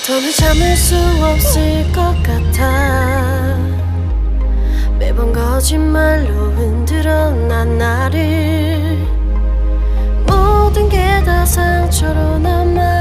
더는 참을 수 없을 것 같아. 매번 거짓말로 흔들어 난 나를. 모든 게 다 상처로 남아